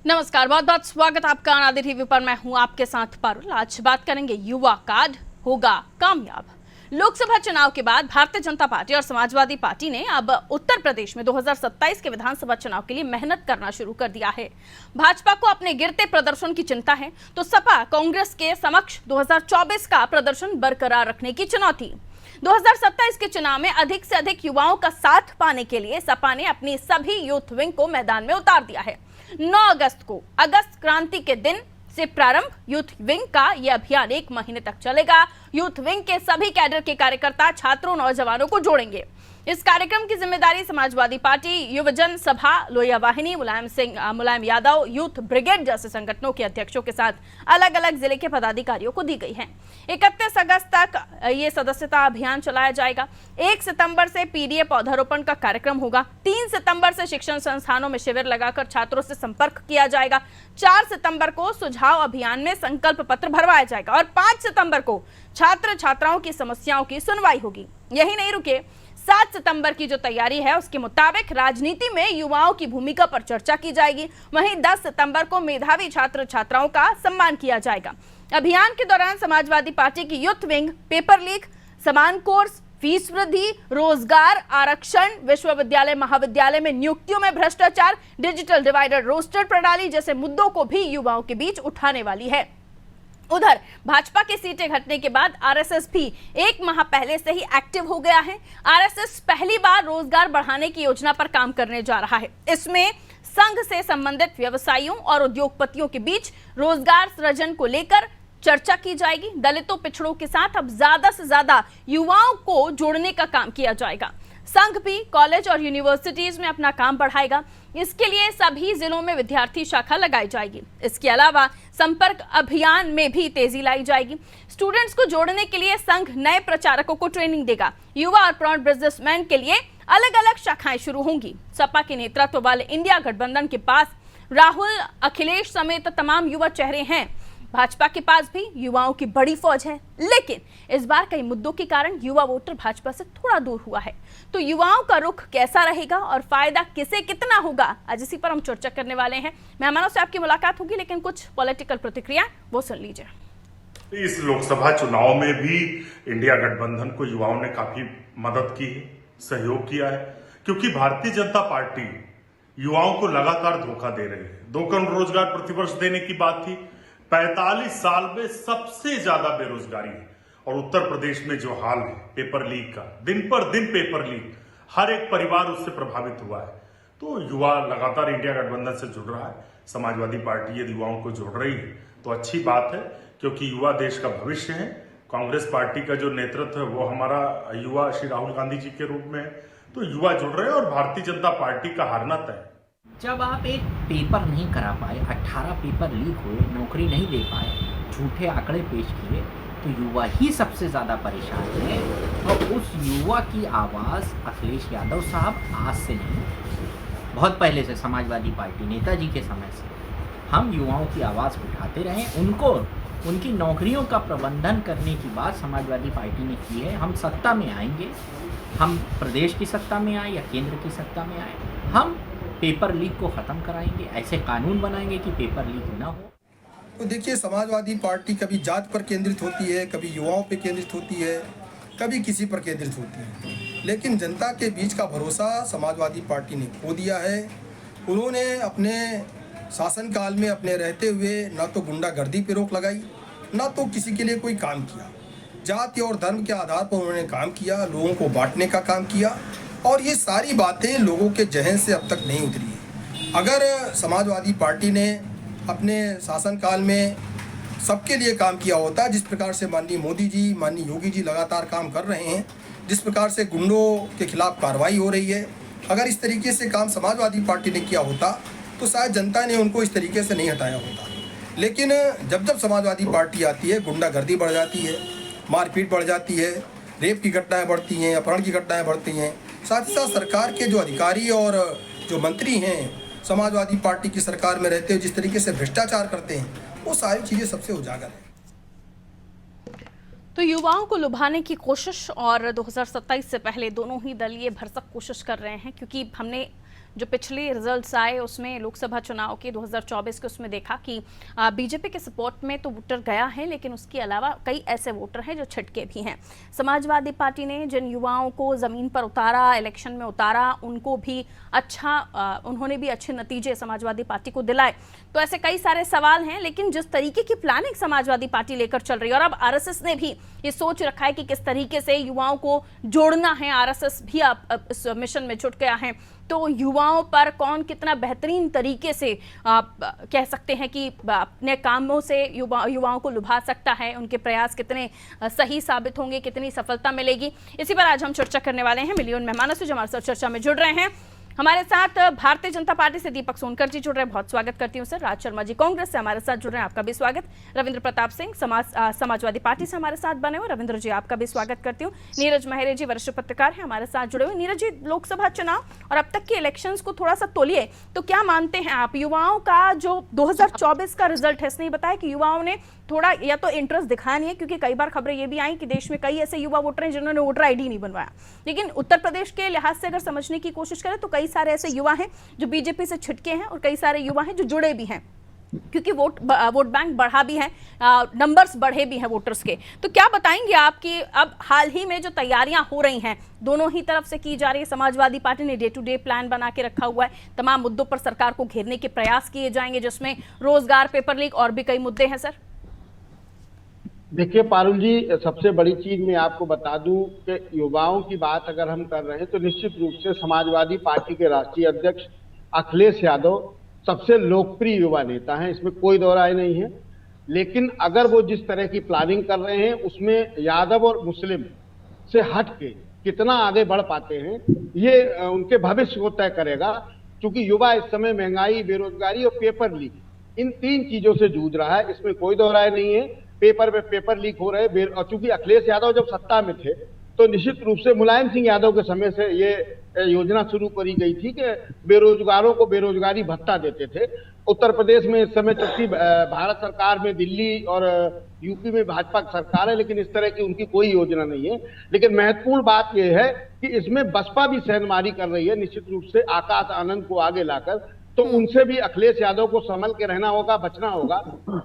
नमस्कार, बहुत बहुत स्वागत आपका आनंद टीवी पर। मैं हूं आपके साथ पारुल। आज बात करेंगे युवा कार्ड होगा कामयाब। लोकसभा चुनाव के बाद भारतीय जनता पार्टी और समाजवादी पार्टी ने अब उत्तर प्रदेश में 2027 के विधानसभा चुनाव के लिए मेहनत करना शुरू कर दिया है। भाजपा को अपने गिरते प्रदर्शन की चिंता है तो सपा कांग्रेस के समक्ष 2024 का प्रदर्शन बरकरार रखने की चुनौती। 2027 के चुनाव में अधिक से अधिक युवाओं का साथ पाने के लिए सपा ने अपनी सभी यूथ विंग को मैदान में उतार दिया है। 9 अगस्त को अगस्त क्रांति के दिन से प्रारंभ यूथ विंग का यह अभियान 1 महीने तक चलेगा। यूथ विंग के सभी कैडर के कार्यकर्ता छात्रों नौजवानों को जोड़ेंगे। इस कार्यक्रम की जिम्मेदारी समाजवादी पार्टी, युवजन सभा, लोहिया वाहिनी, मुलायम यादव यूथ ब्रिगेड जैसे संगठनों के अध्यक्षों के साथ अलग अलग जिले के पदाधिकारियों को दी गई है। 31 अगस्त तक ये सदस्यता अभियान चलाया जाएगा। 1 सितंबर से पीडीए पौधारोपण का कार्यक्रम होगा। 3 सितंबर से शिक्षण संस्थानों में शिविर लगाकर छात्रों से संपर्क किया जाएगा। 4 सितंबर को सुझाव अभियान में संकल्प पत्र भरवाया जाएगा और 5 सितंबर को छात्र छात्राओं की समस्याओं की सुनवाई होगी। यही नहीं रुके, 7 सितंबर की जो तैयारी है उसके मुताबिक राजनीति में युवाओं की भूमिका पर चर्चा की जाएगी। वहीं 10 सितंबर को मेधावी छात्र छात्राओं का सम्मान किया जाएगा। अभियान के दौरान समाजवादी पार्टी की यूथ विंग पेपर लीक, समान कोर्स, फीस वृद्धि, रोजगार आरक्षण, विश्वविद्यालय महाविद्यालय में नियुक्तियों में भ्रष्टाचार, डिजिटल डिवाइडर रोस्टर प्रणाली जैसे मुद्दों को भी युवाओं के बीच उठाने वाली है। उधर भाजपा की सीटें घटने के बाद आरएसएस भी 1 माह पहले से ही एक्टिव हो गया है। आरएसएस पहली बार रोजगार बढ़ाने की योजना पर काम करने जा रहा है। इसमें संघ से संबंधित व्यवसायियों और उद्योगपतियों के बीच रोजगार सृजन को लेकर चर्चा की जाएगी। दलितों पिछड़ों के साथ अब ज्यादा से ज्यादा युवाओं को जोड़ने का काम किया जाएगा। संघ भी कॉलेज और यूनिवर्सिटीज में अपना काम बढ़ाएगा। इसके लिए सभी जिलों में विद्यार्थी शाखा लगाई जाएगी। इसके अलावा संपर्क अभियान में भी तेजी लाई जाएगी। स्टूडेंट्स को जोड़ने के लिए संघ नए प्रचारकों को ट्रेनिंग देगा। युवा और प्रौढ़ बिजनेसमैन के लिए अलग अलग शाखाएं शुरू होंगी। सपा के नेतृत्व वाले इंडिया गठबंधन के पास राहुल, अखिलेश समेत तमाम युवा चेहरे हैं। भाजपा के पास भी युवाओं की बड़ी फौज है, लेकिन इस बार कई मुद्दों के कारण युवा वोटर भाजपा से थोड़ा दूर हुआ है। तो युवाओं का रुख कैसा रहेगा और फायदा किसे कितना होगा, आज इसी पर हम चर्चा करने वाले हैं। मेहमानों से आपकी मुलाकात होगी, लेकिन कुछ पॉलिटिकल प्रतिक्रिया वो सुन लीजिए। इस लोकसभा चुनाव में भी इंडिया गठबंधन को युवाओं ने काफी मदद की है, सहयोग किया है, क्योंकि भारतीय जनता पार्टी युवाओं को लगातार धोखा दे रही है। 2 करोड़ रोजगार प्रतिवर्ष देने की बात थी। 45 साल में सबसे ज्यादा बेरोजगारी है और उत्तर प्रदेश में जो हाल है पेपर लीक का, दिन पर दिन पेपर लीक, हर एक परिवार उससे प्रभावित हुआ है। तो युवा लगातार इंडिया गठबंधन से जुड़ रहा है। समाजवादी पार्टी यदि युवाओं को जोड़ रही है तो अच्छी बात है, क्योंकि युवा देश का भविष्य है। कांग्रेस पार्टी का जो नेतृत्व है वो हमारा युवा श्री राहुल गांधी जी के रूप में है। तो युवा जुड़ रहे हैं और भारतीय जनता पार्टी का हारना तय है। जब आप एक पेपर नहीं करा पाए, 18 पेपर लीक हुए, नौकरी नहीं दे पाए, झूठे आंकड़े पेश किए, तो युवा ही सबसे ज़्यादा परेशान है। और उस युवा की आवाज़ अखिलेश यादव साहब आज से नहीं, बहुत पहले से समाजवादी पार्टी नेताजी के समय से हम युवाओं की आवाज़ उठाते रहे। उनको उनकी नौकरियों का प्रबंधन करने की बात समाजवादी पार्टी ने की है। हम सत्ता में आएंगे, हम प्रदेश की सत्ता में आए या केंद्र की सत्ता में आए, हम पेपर लीक को ख़त्म कराएंगे। ऐसे कानून बनाएंगे कि पेपर लीक ना हो। तो देखिए, समाजवादी पार्टी कभी जात पर केंद्रित होती है, कभी युवाओं पर केंद्रित होती है, कभी किसी पर केंद्रित होती है, लेकिन जनता के बीच का भरोसा समाजवादी पार्टी ने खो दिया है। उन्होंने अपने शासनकाल में अपने रहते हुए ना तो गुंडागर्दी पर रोक लगाई, ना तो किसी के लिए कोई काम किया। जाति और धर्म के आधार पर उन्होंने काम किया, लोगों को बांटने का काम किया, और ये सारी बातें लोगों के जहन से अब तक नहीं उतरी है। अगर समाजवादी पार्टी ने अपने शासनकाल में सबके लिए काम किया होता, जिस प्रकार से माननीय मोदी जी, माननीय योगी जी लगातार काम कर रहे हैं, जिस प्रकार से गुंडों के खिलाफ कार्रवाई हो रही है, अगर इस तरीके से काम समाजवादी पार्टी ने किया होता तो शायद जनता ने उनको इस तरीके से नहीं हटाया होता। लेकिन जब जब समाजवादी पार्टी आती है, गुंडागर्दी बढ़ जाती है, मारपीट बढ़ जाती है, रेप की घटनाएँ बढ़ती हैं, अपहरण की घटनाएँ बढ़ती हैं। साथ ही साथ सरकार के जो अधिकारी और जो मंत्री हैं समाजवादी पार्टी की सरकार में रहते हुए जिस तरीके से भ्रष्टाचार करते हैं, वो सारी चीज़ें सबसे उजागर हैं। तो युवाओं को लुभाने की कोशिश और 2027 से पहले दोनों ही दल ये भरसक कोशिश कर रहे हैं, क्योंकि हमने जो पिछले रिजल्ट्स आए उसमें लोकसभा चुनाव के 2024 के उसमें देखा कि बीजेपी के सपोर्ट में तो वोटर गया है, लेकिन उसके अलावा कई ऐसे वोटर हैं जो छिटके भी हैं। समाजवादी पार्टी ने जिन युवाओं को ज़मीन पर उतारा, इलेक्शन में उतारा, उनको भी उन्होंने भी अच्छे नतीजे समाजवादी पार्टी को दिलाए। तो ऐसे कई सारे सवाल हैं, लेकिन जिस तरीके की प्लानिंग समाजवादी पार्टी लेकर चल रही है, और अब आरएसएस ने भी ये सोच रखा है कि किस तरीके से युवाओं को जोड़ना है, आरएसएस भी अब इस मिशन में जुट गया है। तो युवाओं पर कौन कितना बेहतरीन तरीके से कह सकते हैं कि अपने कामों से युवाओं को लुभा सकता है, उनके प्रयास कितने सही साबित होंगे, कितनी सफलता मिलेगी, इसी पर आज हम चर्चा करने वाले हैं मिलियन मेहमानों से जो हमारे साथ चर्चा में जुड़ रहे हैं। हमारे साथ भारतीय जनता पार्टी से दीपक सोनकर जी जुड़ रहे हैं, बहुत स्वागत करती हूँ सर। राज शर्मा जी कांग्रेस से हमारे साथ जुड़ रहे हैं, आपका भी स्वागत। रविंद्र प्रताप सिंह समाजवादी पार्टी से हमारे साथ बने हुए, रविंद्र जी आपका भी स्वागत करती हूँ। नीरज मेहरे जी वरिष्ठ पत्रकार हैं, हमारे साथ जुड़े हुए। नीरज जी, लोकसभा चुनाव और अब तक के इलेक्शंस को थोड़ा सा तोलिए, तो क्या मानते हैं आप, युवाओं का जो 2024 का रिजल्ट है, इसने बताया कि युवाओं ने थोड़ा या तो इंटरेस्ट दिखाया नहीं है, क्योंकि कई बार खबरें ये भी आई कि देश में कई ऐसे युवा वोटर हैं जिन्होंने वोटर आईडी नहीं बनवाया, लेकिन उत्तर प्रदेश के लिहाज से अगर समझने की कोशिश करें तो कई सारे ऐसे युवा हैं जो बीजेपी से छिटके हैं और कई सारे युवा हैं जो जुड़े भी हैं, क्योंकि वोट बैंक बढ़ा भी है, नंबर्स बढ़े भी हैं वोटर्स के। तो क्या बताएंगे आप कि अब हाल ही में जो तैयारियां हो रही हैं दोनों ही तरफ से की जा रही है, समाजवादी पार्टी ने डे टू डे प्लान बना के रखा हुआ है, तमाम मुद्दों पर सरकार को घेरने के प्रयास किए जाएंगे, जिसमें रोजगार, पेपर लीक और भी कई मुद्दे हैं। सर देखिए पारुल जी, सबसे बड़ी चीज मैं आपको बता दूं कि युवाओं की बात अगर हम कर रहे हैं तो निश्चित रूप से समाजवादी पार्टी के राष्ट्रीय अध्यक्ष अखिलेश यादव सबसे लोकप्रिय युवा नेता हैं, इसमें कोई दो राय नहीं है। लेकिन अगर वो जिस तरह की प्लानिंग कर रहे हैं उसमें यादव और मुस्लिम से हट के कितना आगे बढ़ पाते हैं, ये उनके भविष्य को तय करेगा। क्योंकि युवा इस समय महंगाई, बेरोजगारी और पेपर लीक, इन तीन चीजों से जूझ रहा है, इसमें कोई दो राय नहीं है। पेपर पे पेपर लीक हो रहे, और चूंकि अखिलेश यादव जब सत्ता में थे तो निश्चित रूप से मुलायम सिंह यादव के समय से ये योजना शुरू करी गई थी कि बेरोजगारों को बेरोजगारी भत्ता देते थे। उत्तर प्रदेश में इस समय चूंकि भारत सरकार में, दिल्ली और यूपी में भाजपा की सरकार है, लेकिन इस तरह की उनकी कोई योजना नहीं है। लेकिन महत्वपूर्ण बात यह है कि इसमें बसपा भी सेंधमारी कर रही है, निश्चित रूप से आकाश आनंद को आगे लाकर। तो उनसे भी अखिलेश यादव को संभल के रहना होगा, बचना होगा।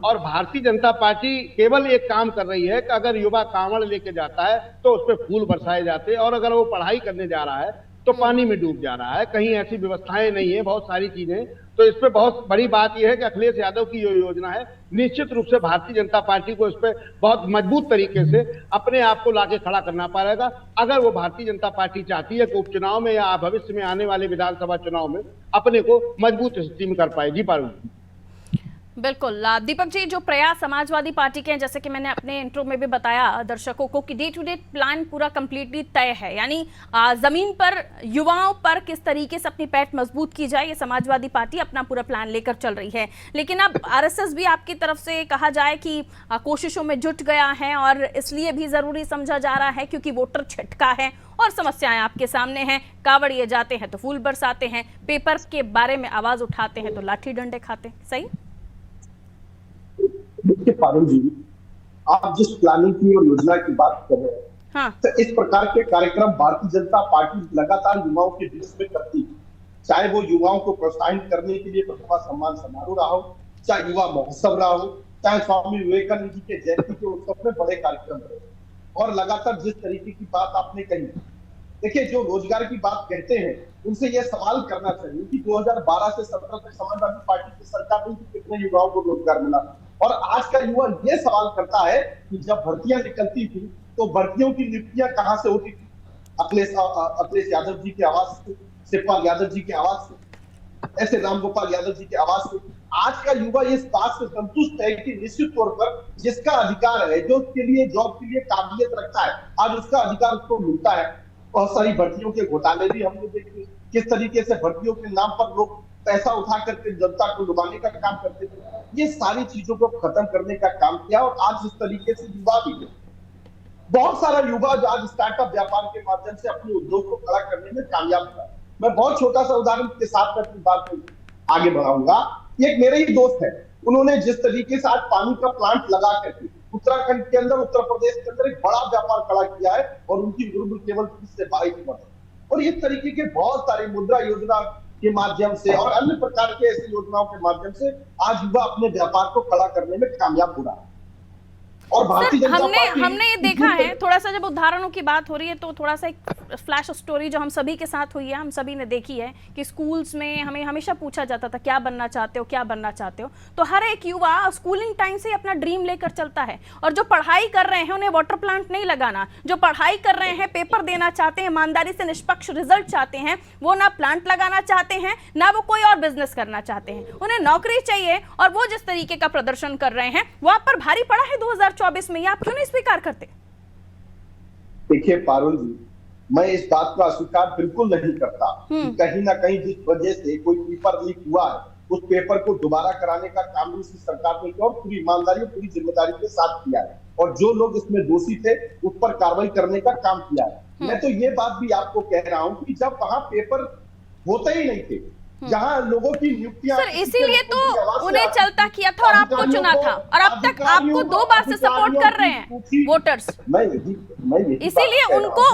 और भारतीय जनता पार्टी केवल एक काम कर रही है कि अगर युवा कांवड़ लेके जाता है तो उस पर फूल बरसाए जाते हैं, और अगर वो पढ़ाई करने जा रहा है तो पानी में डूब जा रहा है। कहीं ऐसी व्यवस्थाएं नहीं है, बहुत सारी चीजें। तो इस पे बहुत बड़ी बात यह है कि अखिलेश यादव की जो योजना है, निश्चित रूप से भारतीय जनता पार्टी को इस पे बहुत मजबूत तरीके से अपने आप को लाके खड़ा करना पड़ेगा, अगर वो भारतीय जनता पार्टी चाहती है कि उपचुनाव में या भविष्य में आने वाले विधानसभा चुनाव में अपने को मजबूत स्थिति में कर पाए। जी पारुल। बिल्कुल दीपक जी, जो प्रयास समाजवादी पार्टी के हैं, जैसे कि मैंने अपने इंट्रो में भी बताया दर्शकों को कि डे टू डे प्लान पूरा कंप्लीटली तय है, यानी जमीन पर युवाओं पर किस तरीके से अपनी पैठ मजबूत की जाए, ये समाजवादी पार्टी अपना पूरा प्लान लेकर चल रही है। लेकिन अब आरएसएस भी आपकी तरफ से कहा जाए कि कोशिशों में जुट गया है, और इसलिए भी जरूरी समझा जा रहा है क्योंकि वोटर छिटका है और समस्याएं आपके सामने हैं। कावड़िए जाते हैं तो फूल बरसाते हैं, पेपर के बारे में आवाज उठाते हैं तो लाठी डंडे खाते हैं। सही? देखिए पारुल जी, आप जिस प्लानिंग की और योजना की बात कर रहे हैं, हाँ। तो इस प्रकार के कार्यक्रम भारतीय जनता पार्टी लगातार युवाओं के बीच में करती है। चाहे वो युवाओं को प्रोत्साहित करने के लिए प्रतिभा सम्मान समारोह रहा हो, चाहे युवा महोत्सव रहा हो, चाहे स्वामी विवेकानंद जी के जयंती के उत्सव में बड़े कार्यक्रम रहे, और लगातार जिस तरीके की बात आपने कही, देखिए जो रोजगार की बात कहते हैं उनसे यह सवाल करना चाहिए कि 2012 से 17 तक समाजवादी पार्टी की सरकार में कितने युवाओं को रोजगार मिला। और आज का युवा ये सवाल करता है कि जब भर्तियां निकलती थी तो भर्तियों की नियुक्तियां कहां से होती थी? अखिलेश यादव जी की आवाज से, शिवपाल यादव जी की आवाज से, ऐसे रामगोपाल यादव जी की आवाज से। आज का युवा इस बात से संतुष्ट है कि निश्चित तौर पर जिसका अधिकार है, जो उसके लिए जॉब के लिए काबिलियत रखता है, आज उसका अधिकार उसको मिलता है। बहुत सारी भर्तियों के घोटाले भी हमने देखे, किस तरीके से भर्तियों के नाम पर लोग पैसा उठा करके जनता को लुभाने का काम करते थे। ये सारी चीजों को खत्म करने का काम किया, और आज इस तरीके से युवा भी, बहुत सारा युवा जो आज स्टार्टअप व्यापार के माध्यम से अपने उद्योग को खड़ा करने में कामयाब हुआ। मैं बहुत छोटा सा उदाहरण के साथ में अपनी बात को आगे बढ़ाऊंगा। एक मेरे ही दोस्त है, उन्होंने जिस तरीके से आज पानी का प्लांट लगा करके उत्तराखंड के अंदर, उत्तर प्रदेश के अंदर एक बड़ा व्यापार खड़ा किया है, और उनकी उम्र केवल 30 से 22 वर्ष। और इस तरीके के बहुत सारे मुद्रा योजना के माध्यम से और अन्य प्रकार के ऐसी योजनाओं के माध्यम से आज युवा अपने व्यापार को खड़ा करने में कामयाब हो रहा है। और भारतीय जनता पार्टी हमने ये देखा है, थोड़ा सा जब उदाहरणों की बात हो रही है तो थोड़ा सा एक फ्लैश स्टोरी जो हम सभी के साथ हुई है, हम सभी ने देखी है कि स्कूल्स में हमें हमेशा पूछा जाता था क्या बनना चाहते हो, क्या बनना चाहते हो। तो हर एक युवा स्कूलिंग टाइम से अपना ड्रीम लेकर चलता है, और जो पढ़ाई कर रहे हैं उन्हें वाटर प्लांट नहीं लगाना, जो पढ़ाई कर रहे हैं पेपर देना चाहते हैं, ईमानदारी से निष्पक्ष रिजल्ट चाहते हैं, वो ना प्लांट लगाना चाहते हैं ना वो कोई और बिजनेस करना चाहते हैं, उन्हें नौकरी चाहिए। और वो जिस तरीके का प्रदर्शन कर रहे हैं वो आप पर भारी पड़ा है 2024 में, ये आप क्यों नहीं स्वीकार करते? देखिए पारुल जी, मैं इस बात को अस्वीकार बिल्कुल नहीं करता कि कहीं ना कहीं जिस वजह से कोई पेपर लीक हुआ है उस पेपर को दोबारा कराने का काम भी सरकार ने किया और पूरी ईमानदारी और पूरी जिम्मेदारी के साथ किया है, और जो लोग इसमें दोषी थे उस पर कार्रवाई करने का काम किया है। मैं तो ये बात भी आपको कह रहा हूं कि जब वहां पेपर होते ही नहीं थे, जहां लोगों की नियुक्तियां, सर इसीलिए तो उन्हें चलता किया था और आपको चुना था, और अब तक आपको 2 बार से सपोर्ट कर रहे हैं वोटर्स। मैं इसीलिए उनको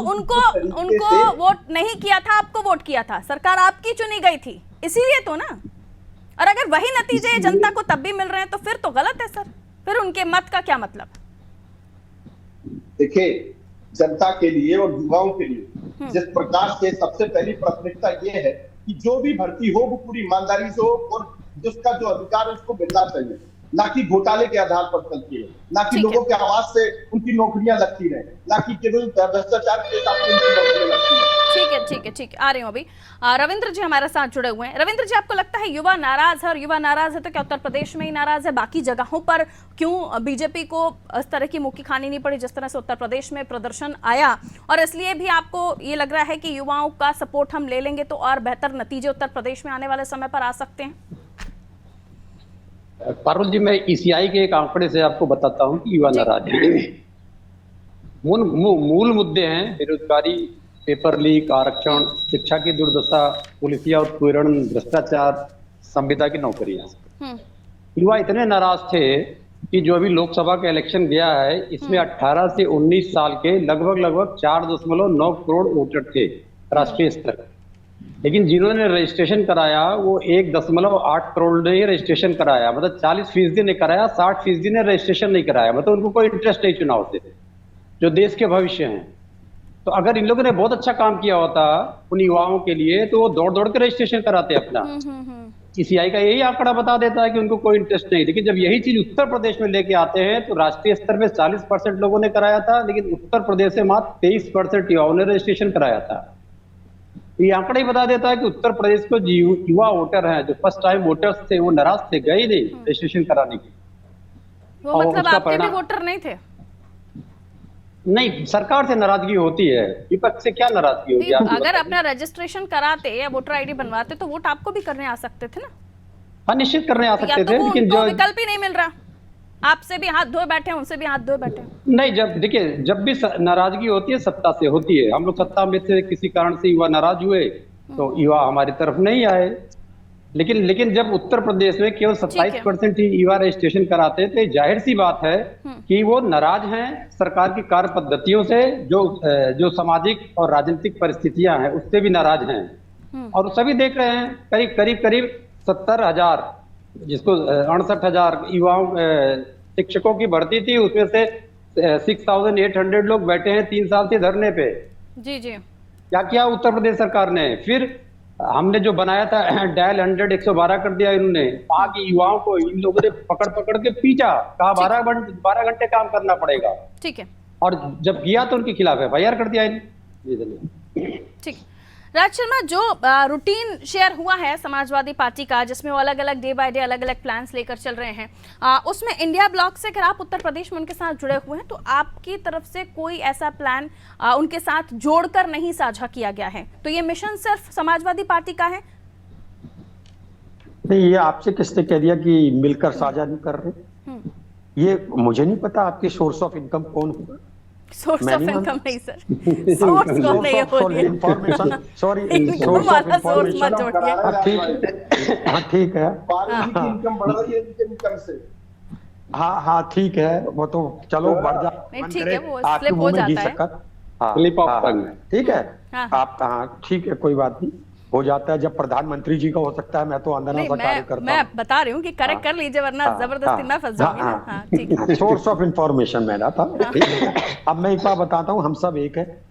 वोट नहीं किया था, आपको वोट किया था, सरकार आपकी चुनी गई थी, इसीलिए तो ना। और अगर वही नतीजे जनता को तब भी मिल रहे हैं तो फिर तो गलत है सर, फिर उनके मत का क्या मतलब? देखिए, जनता के लिए और युवाओं के लिए जिस प्रकार से सबसे पहली प्राथमिकता ये है कि जो भी भर्ती हो वो पूरी ईमानदारी से हो और जिसका जो अधिकार है उसको मिलना चाहिए, ना कि घोटाले के आधार पर चलती है, ना कि लोगों के आवाज से उनकी नौकरियां लगती रहे, ना कि केवल भ्रष्टाचार के साथ उनकी नौकरियां लगती रहे। ठीक है, आ रही हूँ अभी। रविंद्र जी हमारे साथ जुड़े हुए हैं। रविंद्र जी, आपको लगता है युवा नाराज है, और युवा नाराज है तो क्या उत्तर प्रदेश में ही नाराज है, बाकी जगहों पर क्यों बीजेपी को इस तरह की मुक्की खानी नहीं पड़ी जिस तरह से उत्तर प्रदेश में प्रदर्शन आया, और इसलिए भी आपको ये लग रहा है कि युवाओं का सपोर्ट हम ले लेंगे तो और बेहतर नतीजे उत्तर प्रदेश में आने वाले समय पर आ सकते हैं? पारुल जी, मैं ईसीआई के एक आंकड़े से आपको बताता हूं कि युवा नाराज है। मूल मुद्दे हैं बेरोजगारी, पेपर लीक, आरक्षण, शिक्षा की दुर्दशा, पुलिसिया उत्पीड़न, भ्रष्टाचार, संविदा की नौकरियां। युवा इतने नाराज थे कि जो अभी लोकसभा का इलेक्शन गया है इसमें 18 से 19 साल के लगभग 4.9 करोड़ वोटर थे राष्ट्रीय स्तर, लेकिन जिन्होंने रजिस्ट्रेशन कराया वो 1.8 करोड़ ने रजिस्ट्रेशन कराया, मतलब 40% ने कराया, 60% ने रजिस्ट्रेशन नहीं कराया, मतलब उनको कोई इंटरेस्ट नहीं चुनाव से, जो देश के भविष्य हैं। तो अगर इन लोगों ने बहुत अच्छा काम किया होता उन युवाओं के लिए तो वो दौड़ दौड़ के रजिस्ट्रेशन कराते अपना। ईसीआई का यही आंकड़ा बता देता है कि उनको कोई इंटरेस्ट नहीं, लेकिन जब यही चीज उत्तर प्रदेश में लेके आते हैं तो राष्ट्रीय स्तर में 40% लोगों ने कराया था, लेकिन उत्तर प्रदेश से मात्र 23% युवाओं ने रजिस्ट्रेशन कराया था। ये आंकड़ा ही बता देता है कि उत्तर प्रदेश को जो युवा वोटर हैं, जो फर्स्ट टाइम वोटर्स थे, वो नाराज थे, गए नहीं रजिस्ट्रेशन कराने के। वो मतलब आपके भी वोटर नहीं थे? नहीं, सरकार से नाराजगी होती है, विपक्ष से क्या नाराजगी होगी? अगर अपना रजिस्ट्रेशन कराते या वोटर आईडी बनवाते तो वोट आपको भी करने आ सकते थे ना? हाँ, निश्चित करने आ सकते थे, लेकिन जो विकल्प ही नहीं मिल रहा, आपसे भी हाथ धोए बैठे हैं, उनसे भी हाथ धोए बैठे हैं। नहीं, जब भी नाराजगी होती है सत्ता से होती है। हम लोग सत्ता में से किसी कारण से युवा नाराज हुए तो युवा हमारी तरफ नहीं आए, लेकिन जब उत्तर प्रदेश में केवल 27% ही युवा रजिस्ट्रेशन कराते हैं तो जाहिर सी बात है कि वो नाराज हैं सरकार की कार्य पद्धतियों से, जो सामाजिक और राजनीतिक परिस्थितियां हैं उससे भी नाराज हैं। और सभी देख रहे हैं करीब 70,000, जिसको 68,000 युवाओं शिक्षकों की भर्ती थी, उसमें से 6,800 लोग बैठे हैं 3 साल से धरने पे। जी क्या किया उत्तर प्रदेश सरकार ने? फिर हमने जो बनाया था डायल 100 112 कर दिया इन्होंने। वहां के युवाओं को इन लोगों ने पकड़ के पीटा, कहा 12 घंटे काम करना पड़ेगा। ठीक है, और जब किया तो उनके खिलाफ FIR कर दिया इन्होंने। ठीक। राज शर्मा, जो रूटीन शेयर हुआ है समाजवादी पार्टी का, जिसमें वो अलग अलग डे बाय डे अलग अलग प्लान्स लेकर चल रहे हैं, उसमें इंडिया ब्लॉक से अगर आप उत्तर प्रदेश में उनके साथ जुड़े हुए हैं तो आपकी तरफ से कोई ऐसा प्लान उनके साथ जोड़कर नहीं साझा किया गया है, तो ये मिशन सिर्फ समाजवादी पार्टी का है? नहीं, ये आपसे किसने कह दिया कि मिलकर साझा नहीं कर रहे? ये मुझे नहीं पता आपके सोर्स ऑफ इनकम कौन होगा। सोर्स ऑफ इनकम नहीं सर, सोर्स को नहीं बोलिए, information, sorry, source of information. हाँ ठीक है, इनकम बढ़ रही है इनकम से। हाँ ठीक है, वो तो चलो बढ़ जा, ठीक है, वो स्लिप हो जाता है। हाँ, स्लिप ऑफ टंग, ठीक है। आप हाँ ठीक है, कोई बात नहीं। हो जाता है, जब प्रधानमंत्री जी का हो सकता है, मैं तो अंदर नहीं, सा कार्य करता मैं हूँ। बता रही हूँ कि करेक्ट कर लीजिए, वरना जबरदस्ती मैं फंस जाऊंगी ना। हाँ, ठीक है। सोर्स ऑफ इंफॉर्मेशन मेरा था। अब मैं एक बात बताता हूँ, हम सब एक है,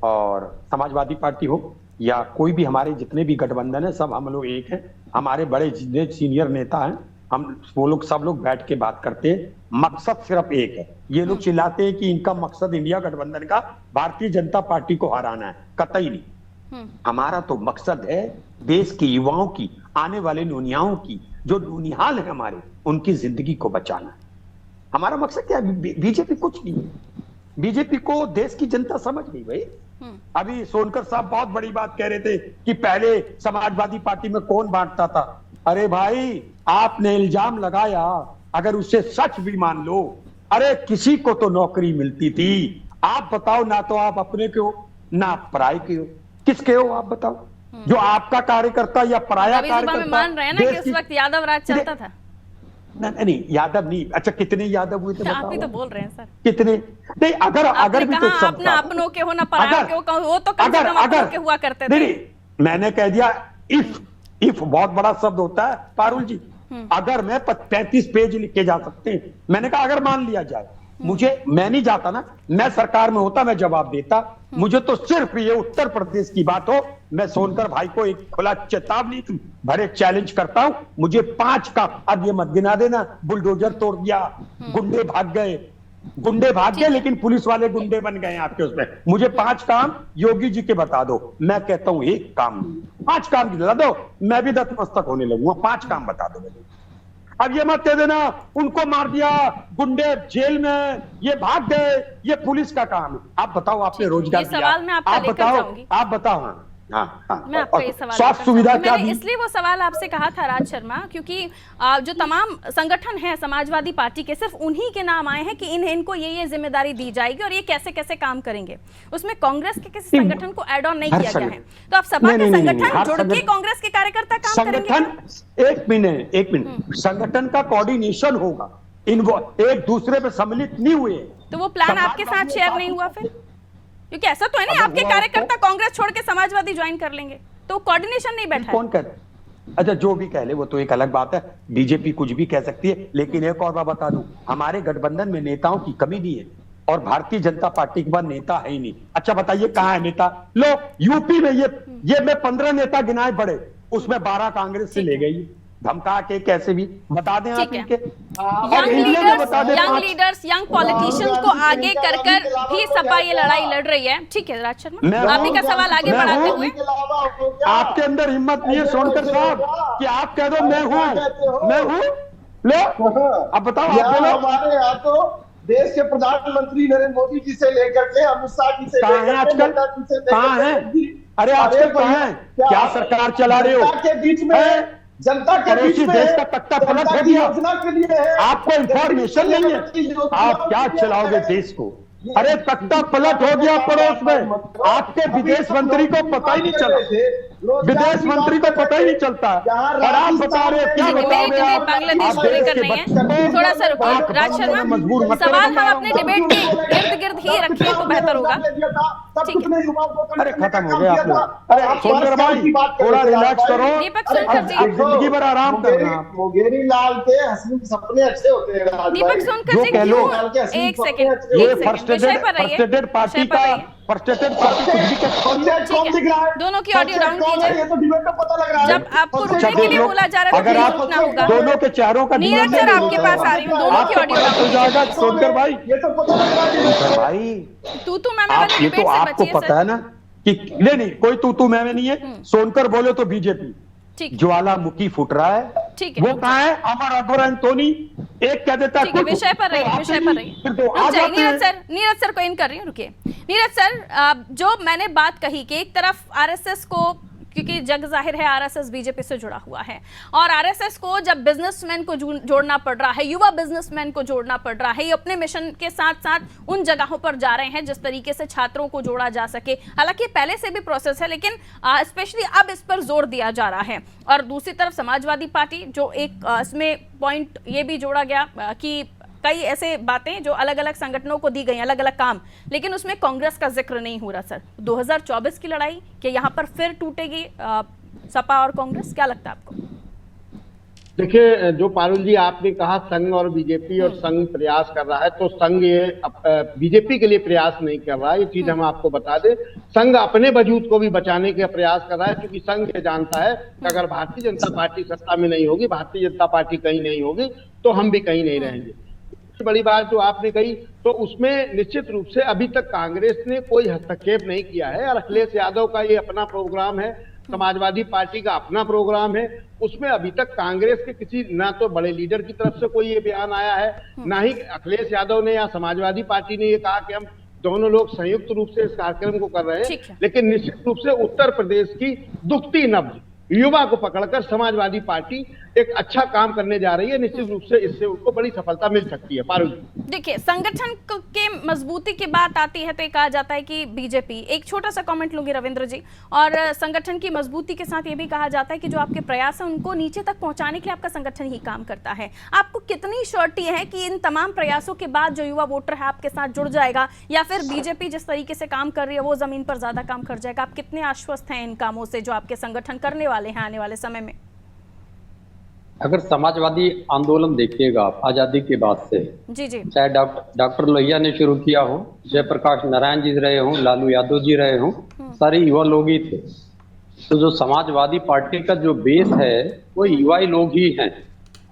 और समाजवादी पार्टी हो या कोई भी, हमारे जितने भी गठबंधन है, सब हम लोग एक हैं। हमारे बड़े जितने सीनियर नेता हैं, हम वो लोग सब लोग बैठ के बात करते हैं, मकसद सिर्फ एक है। ये लोग चिल्लाते हैं कि इनका मकसद इंडिया गठबंधन का भारतीय जनता पार्टी को हराना है, कतई नहीं। हमारा तो मकसद है देश के युवाओं की, आने वाले नौनियाओं की, जो नौनिहाल है हमारे, उनकी जिंदगी को बचाना। हमारा मकसद क्या है? बीजेपी कुछ नहीं है। बीजेपी को देश की जनता समझ गई भाई। अभी सोनकर साहब बहुत बड़ी बात कह रहे थे कि पहले समाजवादी पार्टी में कौन बांटता था। अरे भाई, आपने इल्जाम लगाया, अगर उससे सच भी मान लो, अरे किसी को तो नौकरी मिलती थी। आप बताओ, ना तो आप अपने के हो, ना पराये के हो, किसके हो आप बताओ? जो आपका कार्यकर्ता या पराया कार्यकर्ता, मान रहे हैं ना कि उस वक्त यादव राज चलता था। नहीं, यादव नहीं। अच्छा, कितने यादव हुए थे? आप ही तो बोल रहे हैं सर। कितने? नहीं, अगर भी तो अपना अपनों के हो ना परायों के हो, वो तो कम से कम अपनों के हुआ करते थे। नहीं, मैंने कह दिया इफ बहुत बड़ा शब्द होता है पारुल जी। अगर मैं 35 पेज लिख के जा सकते हैं, मैंने कहा अगर मान लिया जाए, मैं नहीं जाता ना, मैं सरकार में होता, मैं जवाब देता। मुझे तो सिर्फ ये उत्तर प्रदेश की बात हो, मैं सोनकर भाई को एक खुला चेतावनी भरे चैलेंज करता हूं, मुझे 5 का, अब ये मत गिना देना, बुलडोजर तोड़ दिया, गुंडे भाग गए, लेकिन पुलिस वाले गुंडे बन गए आपके उसमें। मुझे 5 काम योगी जी के बता दो, मैं कहता हूं एक काम, 5 काम दिला दो, मैं भी नतमस्तक होने लगूंगा। 5 काम बता दो मुझे। अब ये मत कह देना उनको मार दिया, गुंडे जेल में, ये भाग गए, ये पुलिस का काम है। आप बताओ, आपने रोजगार दिया, सवाल मैं आपका आप लेकर बताओ, जाऊंगी। आप बताओ। मैं आपका ये सवाल स्वास्थ्य सुविधा क्या मैंने दी? इसलिए वो सवाल आपसे कहा था राज शर्मा, क्योंकि जो तमाम संगठन है समाजवादी पार्टी के, सिर्फ उन्हीं के नाम आए हैं कि इनको ये जिम्मेदारी दी जाएगी और ये कैसे कैसे काम करेंगे। उसमें कांग्रेस के किसी संगठन को ऐड ऑन नहीं किया गया है। तो आप सपा के संगठन जुड़ के कांग्रेस के कार्यकर्ता काम करेंगे। एक मिनट, संगठन का कोऑर्डिनेशन होगा, एक दूसरे पे सम्मिलित नहीं हुए, तो वो प्लान आपके साथ शेयर नहीं हुआ फिर? क्योंकि ऐसा तो है नहीं आपके कार्यकर्ता कांग्रेस छोड़ के समाजवादी ज्वाइन कर लेंगे, तो कोऑर्डिनेशन नहीं बैठा। कौन कर? अच्छा, जो भी कह ले वो तो एक अलग बात है, बीजेपी कुछ भी कह सकती है, लेकिन एक और बात बता दूं, हमारे गठबंधन में नेताओं की कमी नहीं है, और भारतीय जनता पार्टी के पास नेता है ही नहीं। अच्छा बताइए, कहां है नेता? लो, यूपी में ये मैं 15 नेता गिनाए पड़े, उसमें 12 कांग्रेस से ले गई, धमका के कैसे भी। बता दें आप इनके यंग लीडर्स, यंग पॉलिटिशियंस को आगे कर भी सपा ये लड़ाई लड़ रही है। ठीक है राज शर्मा, आप ही का सवाल आगे बढ़ाते हुए, आपके अंदर हिम्मत नहीं है सोनकर साहब कि आप कह दो मैं हूं। लो, अब बताओ, आप बोलो। हमारे यहाँ तो देश के प्रधानमंत्री नरेंद्र मोदी जी से लेकर के अमित शाह जी से आजकल कहाँ है? अरे आजकल कहाँ है? क्या सरकार चला रहे हो? के बीच में, जनता के बीच में देश का तख्ता पलट हो गया। योजना के लिए है, आपको इंफॉर्मेशन नहीं है, आप क्या चलाओगे देश को? अरे तख्ता पलट हो गया पड़ोस में, आपके विदेश मंत्री को पता ही नहीं चला, विदेश मंत्री को पता ही नहीं चलता, और आप बता रहे क्या बताओगे? बांग्लादेश को लेकर नहीं है, थोड़ा सा रुको राज शर्मा, सवाल हम अपने डिबेट के इर्द गिर्द ही रखें तो बेहतर होगा। ठीक है, अरे खत्म हो गया आप लोग। अरे सोनकर भाई, थोड़ा रिलैक्स करो, दीपक सोनकर जी, जिंदगी भर आराम करना। मोगेरी लाल के हसीन सपने अच्छे होते हैं। दीपक सोनकर जी, एक सेकंड, विषय पर रहिए, फ्रस्ट्रेटेड पार्टी का, फ्रस्ट्रेटेड पार्टी कुछ भी दोनों की ऑडियो डाउन कीजिए। तो डिबेट में पता लग रहा है, जब आपको रुकने के लिए बोला जा रहा है अगर तो आप रुकना होगा। दोनों के चेहरों का नीरज सर आपके पास आ रही हूँ, दोनों की ऑडियो डाउन हो जाएगा। सोनकर भाई, ये तो पता लग रहा है भाई तू मैं आप, वाली ये डिबेट तो से आपको बचिए पता है ना कि नहीं कोई तू मैं नहीं है। सोनकर बोले तो बीजेपी, ठीक, ज्वालामुखी फूट रहा है, ठीक है, वो कहाँ है? अमर अकबर एंटोनी एक कह देता है, विषय पर रहिए, विषय पर रहिए। नीरज सर को इन कर रही हूँ, रुकिए। नीरज सर, जो मैंने बात कही कि एक तरफ आरएसएस को, क्योंकि जग जाहिर है आरएसएस बीजेपी से जुड़ा हुआ है, और आरएसएस को जब बिजनेसमैन को जोड़ना पड़ रहा है, युवा बिजनेसमैन को जोड़ना पड़ रहा है, ये अपने मिशन के साथ साथ उन जगहों पर जा रहे हैं जिस तरीके से छात्रों को जोड़ा जा सके। हालांकि पहले से भी प्रोसेस है, लेकिन स्पेशली अब इस पर जोर दिया जा रहा है। और दूसरी तरफ समाजवादी पार्टी, जो एक इसमें पॉइंट ये भी जोड़ा गया कि कई ऐसे बातें जो अलग अलग संगठनों को दी गई, अलग अलग काम, लेकिन उसमें कांग्रेस का जिक्र नहीं हो रहा सर। 2024 की लड़ाई क्या यहाँ पर फिर टूटेगी सपा और कांग्रेस, क्या लगता है आपको? देखिए, जो पारुल जी आपने कहा संघ और बीजेपी और संघ प्रयास कर रहा है, तो संघ ये बीजेपी के लिए प्रयास नहीं कर रहा है, ये चीज हम आपको बता दें। संघ अपने वजूद को भी बचाने का प्रयास कर रहा है, क्योंकि संघ ये जानता है कि अगर भारतीय जनता पार्टी सत्ता में नहीं होगी, भारतीय जनता पार्टी कहीं नहीं होगी, तो हम भी कहीं नहीं रहेंगे। सबसे बड़ी बात जो आपने कही, तो उसमें निश्चित रूप से अभी तक कांग्रेस ने कोई हस्तक्षेप नहीं किया है, और अखिलेश यादव का ये अपना प्रोग्राम है, समाजवादी पार्टी का अपना प्रोग्राम है, उसमें अभी तक कांग्रेस के किसी ना तो बड़े लीडर की तरफ से कोई ये बयान आया है, ना ही अखिलेश यादव ने या समाजवादी पार्टी ने ये कहा कि हम दोनों लोग संयुक्त रूप से इस कार्यक्रम को कर रहे हैं। लेकिन निश्चित रूप से उत्तर प्रदेश की दुखती नब्ज युवा को पकड़कर समाजवादी पार्टी एक अच्छा काम करने जा रही है। निश्चित रूप से इससे उनको बड़ी सफलता मिल सकती है। पारुल, देखिए, संगठन के मजबूती की बात आती है तो ये कहा जाता है कि बीजेपी, एक छोटा सा कमेंट लूंगी रविंद्र जी, और संगठन की मजबूती के साथ ये भी कहा जाता है कि जो आपके प्रयास है उनको नीचे तक पहुंचाने के लिए आपका संगठन ही काम करता है। आपको कितनी श्योरिटी है कि इन तमाम प्रयासों के बाद जो युवा वोटर है आपके साथ जुड़ जाएगा, या फिर बीजेपी जिस तरीके से काम कर रही है वो जमीन पर ज्यादा काम कर जाएगा? आप कितने आश्वस्त हैं इन कामों से जो आपके संगठन करने वाले हैं आने वाले समय में? अगर समाजवादी आंदोलन देखिएगा आप आजादी के बाद से, जी जी, चाहे डॉक्टर लोहिया ने शुरू किया हो, जयप्रकाश नारायण जी रहे हों, लालू यादव जी रहे हों, सारे युवा लोग ही थे। तो जो समाजवादी पार्टी का जो बेस है वो युवा ही लोग ही हैं।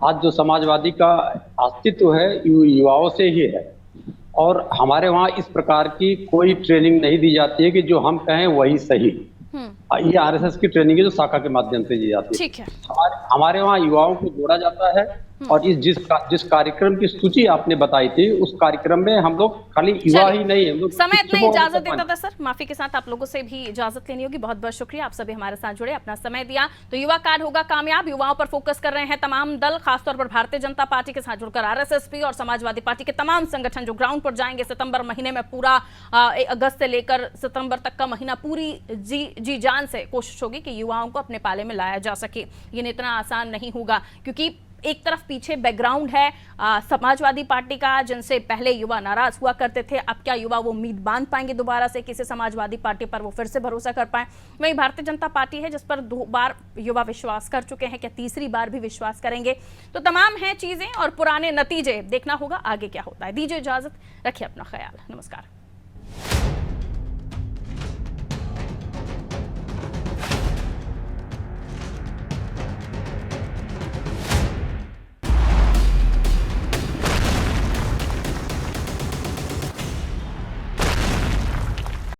आज जो समाजवादी का अस्तित्व है युवाओं से ही है, और हमारे वहाँ इस प्रकार की कोई ट्रेनिंग नहीं दी जाती है कि जो हम कहें वही सही। ये आरएसएस की ट्रेनिंग है जो शाखा के माध्यम से दी जाती है। ठीक है। हमारे वहाँ युवाओं को जोड़ा जाता है, और इस जिस कार्यक्रम की सूची आपने बताई थी उस कार्यक्रम में हम लोग खाली युवा ही नहीं, हम लोग समय इतना इजाजत देता था सर, माफी के साथ आप लोगों से भी इजाजत लेनी होगी। बहुत बहुत शुक्रिया, आप सभी हमारे साथ जुड़े, अपना समय दिया। तो युवा कार्ड होगा कामयाब, युवाओं पर फोकस कर रहे हैं तमाम दल, खासतौर पर भारतीय जनता पार्टी के साथ जुड़कर आरएसएस और समाजवादी पार्टी के तमाम संगठन जो ग्राउंड पर जाएंगे। सितंबर महीने में पूरा अगस्त से लेकर सितंबर तक का महीना पूरी जी जान से कोशिश होगी कि युवाओं को अपने पाले में लाया जा सके। ये इतना आसान नहीं होगा, क्योंकि एक तरफ पीछे बैकग्राउंड है समाजवादी पार्टी का, जिनसे पहले युवा नाराज हुआ करते थे। अब क्या युवा वो उम्मीद बांध पाएंगे दोबारा से किसी समाजवादी पार्टी पर, वो फिर से भरोसा कर पाए? वही भारतीय जनता पार्टी है जिस पर 2 बार युवा विश्वास कर चुके हैं, क्या तीसरी बार भी विश्वास करेंगे? तो तमाम हैं चीजें और पुराने नतीजे, देखना होगा आगे क्या होता है। दीजिए इजाजत, रखिए अपना ख्याल, नमस्कार।